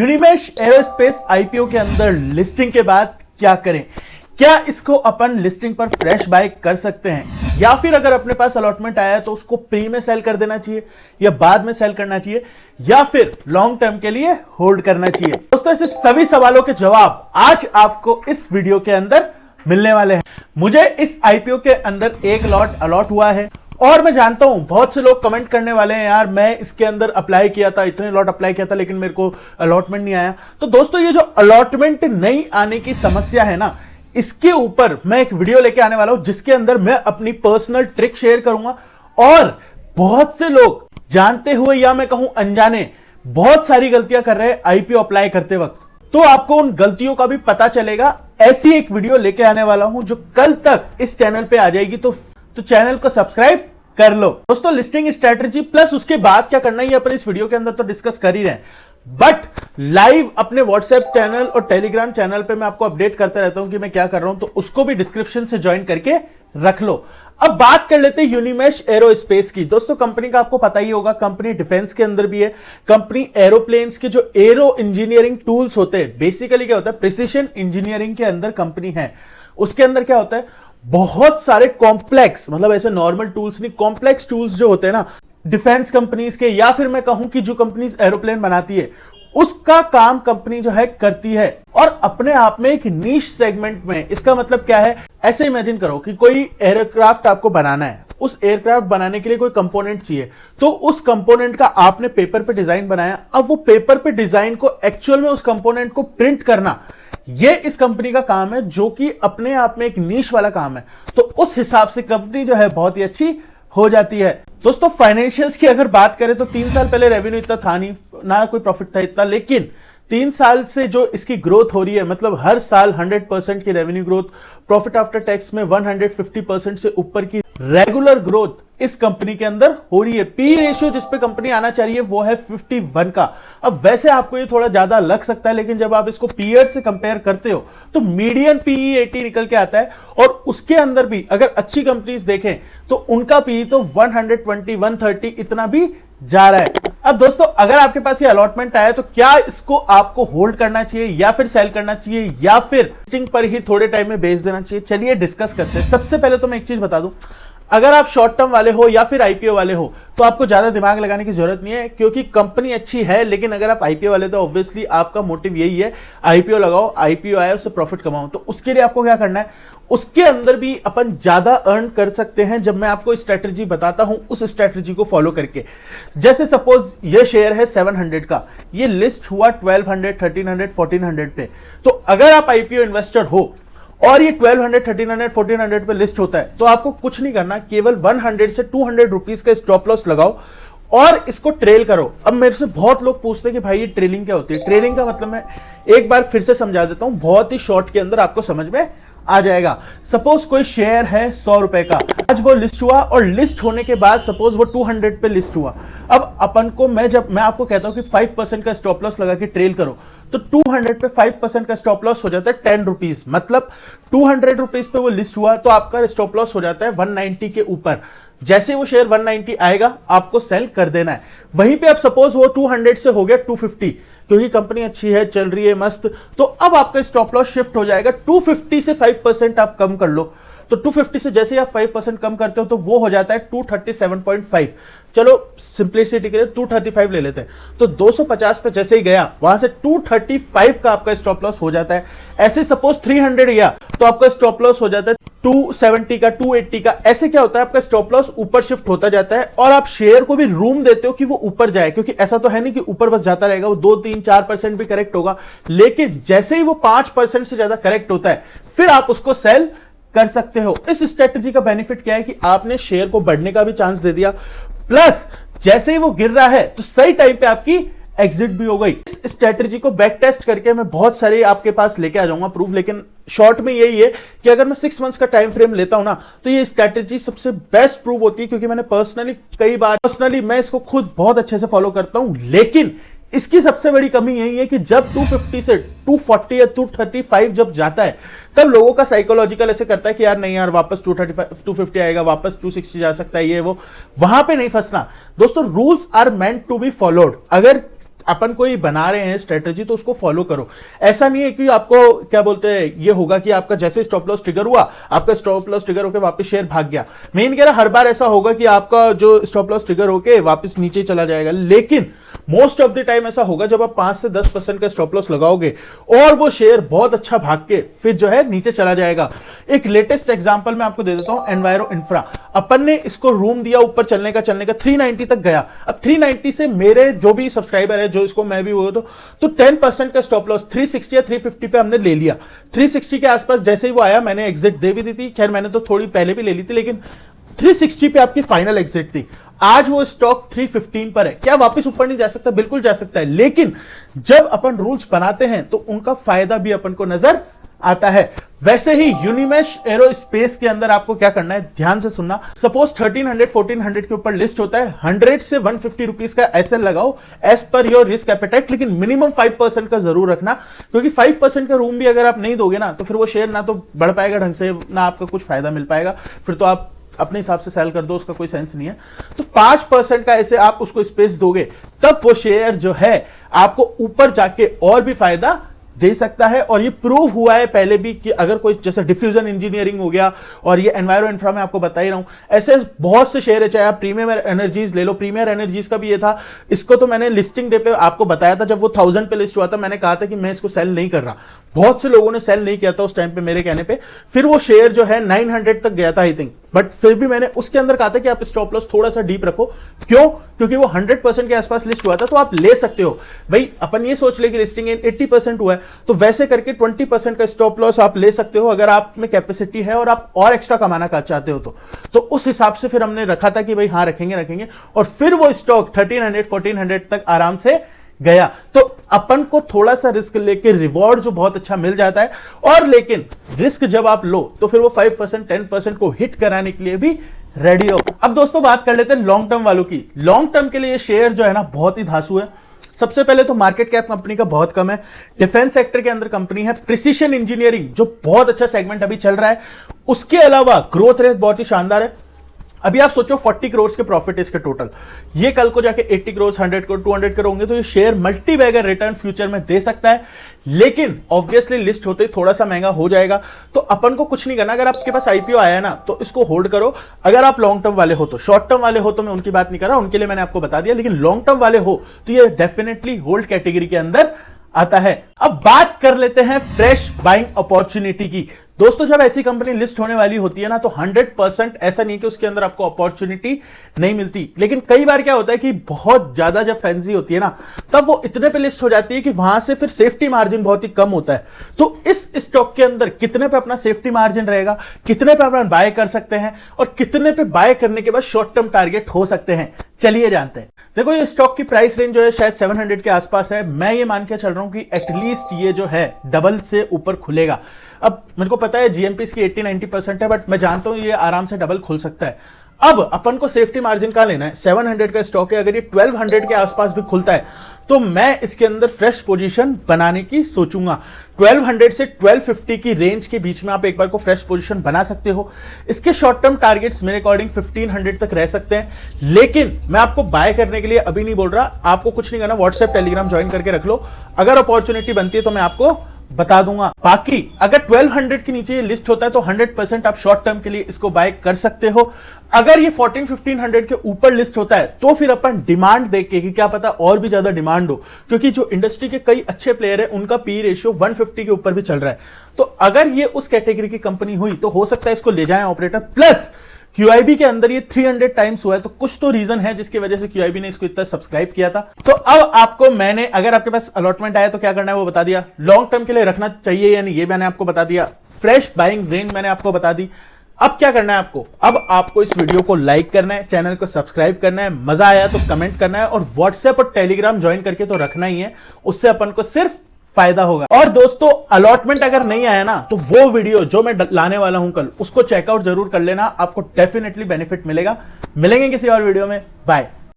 यूनिमेश aerospace IPO के अंदर listing के बाद क्या करें? क्या इसको अपन लिस्टिंग पर फ्रेश बाय कर सकते हैं, या फिर अगर अपने पास अलॉटमेंट आया है तो उसको प्री में सेल कर देना चाहिए या बाद में सेल करना चाहिए, या फिर लॉन्ग टर्म के लिए होल्ड करना चाहिए? दोस्तों, ऐसे सभी सवालों के जवाब आज आपको इस वीडियो के अंदर मिलने वाले हैं। मुझे इस आईपीओ के अंदर एक लॉट अलॉट हुआ है और मैं जानता हूं बहुत से लोग कमेंट करने वाले हैं, यार मैं इसके अंदर अप्लाई किया था, इतने लॉट अप्लाई किया था लेकिन मेरे को अलॉटमेंट नहीं आया। तो दोस्तों, ये जो अलॉटमेंट नहीं आने की समस्या है ना, इसके ऊपर मैं एक वीडियो लेके आने वाला हूं जिसके अंदर मैं अपनी पर्सनल ट्रिक शेयर करूंगा। और बहुत से लोग जानते हुए या मैं कहूं अनजाने बहुत सारी गलतियां कर रहे हैं आईपीओ अप्लाई करते वक्त, तो आपको उन गलतियों का भी पता चलेगा। ऐसी एक वीडियो लेके आने वाला हूं जो कल तक इस चैनल पे आ जाएगी, तो चैनल को सब्सक्राइब कर लो। दोस्तों, लिस्टिंग स्ट्रेटजी प्लस उसके बाद क्या करना है अपन इस वीडियो के अंदर तो डिस्कस कर ही रहे हैं, बट लाइव अपने व्हाट्सएप चैनल और टेलीग्राम चैनल पे मैं आपको अपडेट करता रहता हूं कि मैं क्या कर रहा हूं, तो उसको भी डिस्क्रिप्शन से ज्वाइन करके रख लो। अब बात कर लेते हैं यूनिमेश एरोस्पेस की। दोस्तों, कंपनी का आपको पता ही होगा, कंपनी डिफेंस के अंदर भी है। कंपनी एरोप्लेन्स के जो एरो इंजीनियरिंग टूल्स होते हैं, बेसिकली क्या होता है, प्रिसिशन इंजीनियरिंग के अंदर कंपनी है। उसके अंदर क्या होता है, बहुत सारे कॉम्प्लेक्स, मतलब ऐसे नॉर्मल टूल्स नहीं, कॉम्प्लेक्स टूल्स जो होते हैं ना डिफेंस कंपनीज के, या फिर मैं कहूं कि जो कंपनीज एरोप्लेन बनाती है उसका काम कंपनी जो है करती है, और अपने आप में एक नीश सेगमेंट में। इसका मतलब क्या है, ऐसे इमेजिन करो कि कोई एयरक्राफ्ट आपको बनाना है, उस एयरक्राफ्ट बनाने के लिए कोई कंपोनेंट चाहिए, तो उस कंपोनेंट का आपने पेपर पे डिजाइन बनाया। अब वो पेपर पे डिजाइन को एक्चुअल में उस कंपोनेंट को प्रिंट करना, ये इस कंपनी का काम है, जो कि अपने आप में एक नीश वाला काम है। तो उस हिसाब से कंपनी जो है बहुत ही अच्छी हो जाती है। दोस्तों, फाइनेंशियल्स की अगर बात करें तो 3 साल पहले रेवेन्यू इतना था नहीं, ना कोई प्रॉफिट था इतना, लेकिन 3 साल से जो इसकी ग्रोथ हो रही है, मतलब हर साल 100% की revenue growth, profit after tax में 150% से ऊपर की रेगुलर ग्रोथ इस कंपनी के अंदर हो रही है। पी रेशियो जिस पे कंपनी आना चाहिए वो है 51 का। अब वैसे आपको ये थोड़ा ज्यादा लग सकता है, लेकिन जब आप इसको पीयर से कंपेयर करते हो तो मीडियन पीई 80 निकल के आता है, और उसके अंदर भी अगर अच्छी कंपनीज देखें तो उनका पीई तो 120 130 इतना भी जा रहा है। अब दोस्तों, अगर आपके पास ये अलॉटमेंट आया तो क्या इसको आपको होल्ड करना चाहिए या फिर सेल करना चाहिए, या फिर लिस्टिंग पर ही थोड़े टाइम में बेच देना चाहिए? चलिए डिस्कस करते हैं। सबसे पहले तो मैं एक चीज बता दूं, अगर आप शॉर्ट टर्म वाले हो या फिर आईपीओ वाले हो तो आपको ज्यादा दिमाग लगाने की जरूरत नहीं है, क्योंकि कंपनी अच्छी है। लेकिन अगर आप आईपीओ वाले तो ऑब्वियसली आपका मोटिव यही है, आईपीओ लगाओ, आईपीओ आया उससे प्रॉफिट कमाओ। तो उसके लिए आपको क्या करना है, उसके अंदर भी अपन ज्यादा अर्न कर सकते हैं जब मैं आपको स्ट्रेटजी बताता हूं, उस स्ट्रेटजी को फॉलो करके। जैसे सपोज ये शेयर है 700 का, ये लिस्ट हुआ 1200 1300 1400 पे। तो अगर आप आईपीओ इन्वेस्टर हो और ये 1200 1300 1400 पे लिस्ट होता है, तो आपको कुछ नहीं करना, केवल 100 से 200 रुपीज का स्टॉप लॉस लगाओ और इसको ट्रेल करो। अब मेरे से बहुत लोग पूछते हैं कि भाई ये ट्रेलिंग क्या होती है? ट्रेलिंग का मतलब मैं एक बार फिर से समझा देता हूं, बहुत ही शॉर्ट के अंदर आपको समझ में आ जाएगा। सपोज कोई शेयर है 100 रुपए का, आज वो लिस्ट हुआ, और लिस्ट होने के बाद सपोज वो 200 पे लिस्ट हुआ। अब अपन को जब मैं आपको कहता हूं कि 5% का स्टॉप लॉस लगा के ट्रेल करो, तो 200 पे 5% का स्टॉप लॉस हो जाता है 10 रुपीज। मतलब 200 रुपीज पे वो लिस्ट हुआ तो आपका स्टॉप लॉस हो जाता है 190 के ऊपर। जैसे वो शेयर 190 आएगा आपको सेल कर देना है। वहीं पे अब सपोज वो 200 से हो गया 250, क्योंकि कंपनी अच्छी है, चल रही है मस्त, तो अब आपका स्टॉप लॉस शिफ्ट हो जाएगा 250 से 5% आप कम कर लो। तो 250 से जैसे आप 5% कम करते हो तो वो हो जाता है 237.5। चलो सिंप्लिसिटी के लिए 235 ले लेते हैं, तो 250 पे जैसे ही गया वहां से 235 का आपका स्टॉप लॉस हो जाता है। ऐसे सपोज 300 गया तो आपका स्टॉप लॉस हो जाता है 270 का, 280 का। ऐसे क्या होता है, आपका स्टॉप लॉस ऊपर शिफ्ट होता जाता है, और आप शेयर को भी रूम देते हो कि वो ऊपर जाए, क्योंकि ऐसा तो है नहीं कि ऊपर बस जाता रहेगा, वो 2 3 4% भी करेक्ट होगा। लेकिन जैसे ही वो 5% से ज्यादा करेक्ट होता है फिर आप उसको सेल कर सकते हो। इस स्ट्रेटजी का बेनिफिट क्या है कि आपने शेयर को बढ़ने का भी चांस दे दिया, प्लस जैसे ही वो गिर रहा है तो सही टाइम पे आपकी एग्जिट भी हो गई। इस स्ट्रेटजी को बैक टेस्ट करके मैं बहुत सारे आपके पास लेके आ जाऊंगा प्रूफ, लेकिन शॉर्ट में यही है कि अगर मैं 6 मंथ्स का टाइम फ्रेम लेता हूं ना, तो ये स्ट्रेटजी सबसे बेस्ट प्रूव होती है, क्योंकि मैंने पर्सनली मैं इसको खुद बहुत अच्छे से फॉलो करता हूं। लेकिन इसकी सबसे बड़ी कमी यही है कि जब 250 से 240 या 235 जब जाता है, तब लोगों का साइकोलॉजिकल ऐसे करता है कि यार नहीं यार, वापस 235 250 आएगा, वापस 260 जा सकता है, ये वो। वहां पे नहीं फंसना दोस्तों। Rules are meant to be followed. अगर अपन कोई बना रहे हैं स्ट्रेटजी तो उसको फॉलो करो। ऐसा नहीं है कि आपको क्या बोलते हैं ये होगा कि आपका जैसे स्टॉप लॉस ट्रिगर हुआ, आपका स्टॉप लॉस ट्रिगर होकर वापस शेयर भाग गया। मैं कह रहा हर बार ऐसा होगा कि आपका जो स्टॉप लॉस ट्रिगर होकर वापस नीचे चला जाएगा, लेकिन मोस्ट ऑफ द टाइम ऐसा होगा जब आप 5 से 10% का स्टॉप लॉस लगाओगे और वो शेयर बहुत अच्छा भाग के फिर जो है नीचे चला जाएगा। एक लेटेस्ट एग्जांपल मैं आपको दे देता हूं, एनवायरो इंफ्रा। अपन ने इसको रूम दिया ऊपर चलने का 390 तक गया। अब 390 से मेरे जो भी सब्सक्राइबर है, जो इसको मैं भी वो तो 10% का स्टॉप लॉस 360 या 350 पे हमने ले लिया। 360 के आसपास जैसे ही वो आया मैंने एग्जिट दे भी दी थी। खैर मैंने तो थोड़ी पहले भी ले ली थी, लेकिन 360 पे आपकी फाइनल एग्जिट थी। आज वो स्टॉक 315 पर है। क्या वापस ऊपर नहीं जा सकता? बिल्कुल जा सकता है, लेकिन जब अपन रूल्स बनाते हैं तो उनका फायदा भी अपन को नजर आता है। वैसे ही यूनिमेश एरोस्पेस के अंदर आपको क्या करना है, ध्यान से सुनना। सपोज 1300-1400 के ऊपर लिस्ट होता है, 100 से 150 रुपीज का एसएल लगाओ as per your risk appetite, लेकिन मिनिमम 5% का जरूर रखना, क्योंकि 5% का रूम भी अगर आप नहीं दोगे ना तो फिर वो शेयर ना तो बढ़ पाएगा ढंग से, ना आपका कुछ फायदा मिल पाएगा। फिर तो आप अपने हिसाब से सेल कर दो, उसका कोई सेंस नहीं है। तो 5% का ऐसे आप उसको स्पेस दोगे, तब वो शेयर जो है आपको ऊपर जाके और भी फायदा दे सकता है। और ये प्रूव हुआ है पहले भी कि अगर कोई जैसे डिफ्यूजन इंजीनियरिंग हो गया और ये एनवायरो इंफ्रा में आपको बता ही रहा हूं, ऐसे बहुत से शेयर है। चाहे आप प्रीमियर एनर्जीज ले लो, प्रीमियर एनर्जीज का भी ये था। इसको तो मैंने लिस्टिंग डे पे आपको बताया था, जब वो 1000 पे लिस्ट हुआ था, मैंने कहा था कि मैं इसको सेल नहीं कर रहा। बहुत से लोगों ने सेल नहीं किया था उस टाइम पे मेरे कहने पे। फिर वो शेयर जो है 900 तक गया था आई थिंक, बट फिर भी मैंने उसके अंदर कहा था कि आप स्टॉप लॉस थोड़ा सा डीप रखो। क्यों? क्योंकि वो 100% के आसपास लिस्ट हुआ था, तो आप ले सकते हो भाई। अपन ये सोच ले कि लिस्टिंग 80% हुआ है, तो वैसे करके 20% का स्टॉप लॉस आप ले सकते हो अगर आप में कैपेसिटी है और आप और एक्स्ट्रा कमाना चाहते हो तो उस हिसाब से फिर हमने रखा था कि भाई हाँ रखेंगे। और फिर वो स्टॉक 1300-1400 तक आराम से गया। तो अपन को थोड़ा सा रिस्क लेके रिवॉर्ड जो बहुत अच्छा मिल जाता है, और लेकिन रिस्क जब आप लो तो फिर वो 5% 10% को हिट कराने के लिए भी रेडी हो। अब दोस्तों बात कर लेते हैं लॉन्ग टर्म वालों की। लॉन्ग टर्म के लिए शेयर जो है ना बहुत ही धांसू है। सबसे पहले तो मार्केट कैप कंपनी का बहुत कम है। डिफेंस सेक्टर के अंदर कंपनी है प्रिसीशन इंजीनियरिंग, जो बहुत अच्छा सेगमेंट अभी चल रहा है। उसके अलावा ग्रोथ रेट बहुत ही शानदार है। अभी आप सोचो 40 करोड़ के प्रॉफिट है इसके टोटल, ये कल को जाके 80 करोड़ 100 करोड़ 200 करोड़ होंगे, तो ये share multibagger return future में दे सकता है। लेकिन ऑब्वियसली लिस्ट होते ही थोड़ा सा महंगा हो जाएगा, तो अपन को कुछ नहीं करना। अगर आपके पास आईपीओ आया है ना तो इसको होल्ड करो। अगर आप लॉन्ग टर्म वाले हो तो, शॉर्ट टर्म वाले हो तो मैं उनकी बात नहीं कर रहा, उनके लिए मैंने आपको बता दिया, लेकिन लॉन्ग टर्म वाले हो तो ये डेफिनेटली होल्ड कैटेगरी के अंदर आता है। अब बात कर लेते हैं फ्रेश बाइंग अपॉर्चुनिटी की। दोस्तों जब ऐसी कंपनी लिस्ट होने वाली होती है ना तो 100% ऐसा नहीं कि उसके अंदर आपको अपॉर्चुनिटी नहीं मिलती, लेकिन कई बार क्या होता है कि बहुत ज्यादा जब फैंसी होती है ना तब वो इतने पे लिस्ट हो जाती है कि वहां से फिर सेफ्टी मार्जिन बहुत ही कम होता है। तो इस स्टॉक के अंदर कितने पे अपना सेफ्टी मार्जिन रहेगा, कितने पे अपना बाय कर सकते हैं और कितने पे बाय करने के बाद शॉर्ट टर्म टारगेट हो सकते हैं, चलिए जानते हैं। देखो ये स्टॉक की प्राइस रेंज जो है शायद 700 के आसपास है। मैं ये मान के चल रहा हूं कि एटलीस्ट ये जो है डबल से ऊपर खुलेगा। अब मेरे को पता है जीएमपी इसकी 80-90% है, बट मैं जानता हूं ये आराम से डबल खुल सकता है। अब अपन को सेफ्टी मार्जिन का लेना है, 700 का स्टॉक है, अगर ये 1200 के आसपास भी खुलता है तो मैं इसके अंदर फ्रेश पोजीशन बनाने की सोचूंगा। 1200 से 1250 की रेंज के बीच में आप एक बार को फ्रेश पोजीशन बना सकते हो। इसके शॉर्ट टर्म टारगेट्स मेरे अकॉर्डिंग 1500 तक रह सकते हैं, लेकिन मैं आपको बाय करने के लिए अभी नहीं बोल रहा। आपको कुछ नहीं करना, व्हाट्सएप टेलीग्राम ज्वाइन करके रख लो, अगर अपॉर्चुनिटी बनती है तो मैं आपको बता दूंगा। बाकी अगर 1200 के नीचे ये लिस्ट होता है तो 100% आप शॉर्ट टर्म के लिए इसको बाय कर सकते हो। अगर ये 1400-1500 के ऊपर लिस्ट होता है तो फिर अपन डिमांड देख के, कि क्या पता और भी ज्यादा डिमांड हो, क्योंकि जो इंडस्ट्री के कई अच्छे प्लेयर है उनका पी रेशियो 150 के ऊपर भी चल रहा है। तो अगर ये उस कैटेगरी की कंपनी हुई तो हो सकता है इसको ले जाएं ऑपरेटर। प्लस QIB के अंदर ये 300 टाइम्स हुआ है, तो कुछ तो रीजन है जिसकी वजह से QIB ने इसको इतना सब्सक्राइब किया था। तो अब आपको मैंने, अगर आपके पास अलॉटमेंट आया तो क्या करना है वो बता दिया। लॉन्ग टर्म के लिए रखना चाहिए या नहीं ये मैंने आपको बता दिया। फ्रेश बाइंग रेंज मैंने आपको बता दी। अब क्या करना है आपको, अब आपको इस वीडियो को लाइक करना है, चैनल को सब्सक्राइब करना है, मजा आया तो कमेंट करना है, और व्हाट्सएप और टेलीग्राम ज्वाइन करके तो रखना ही है, उससे अपन को सिर्फ फायदा होगा। और दोस्तों अलॉटमेंट अगर नहीं आया ना तो वो वीडियो जो मैं लाने वाला हूं कल, उसको चेकआउट जरूर कर लेना, आपको डेफिनेटली बेनिफिट मिलेगा। मिलेंगे किसी और वीडियो में, बाय।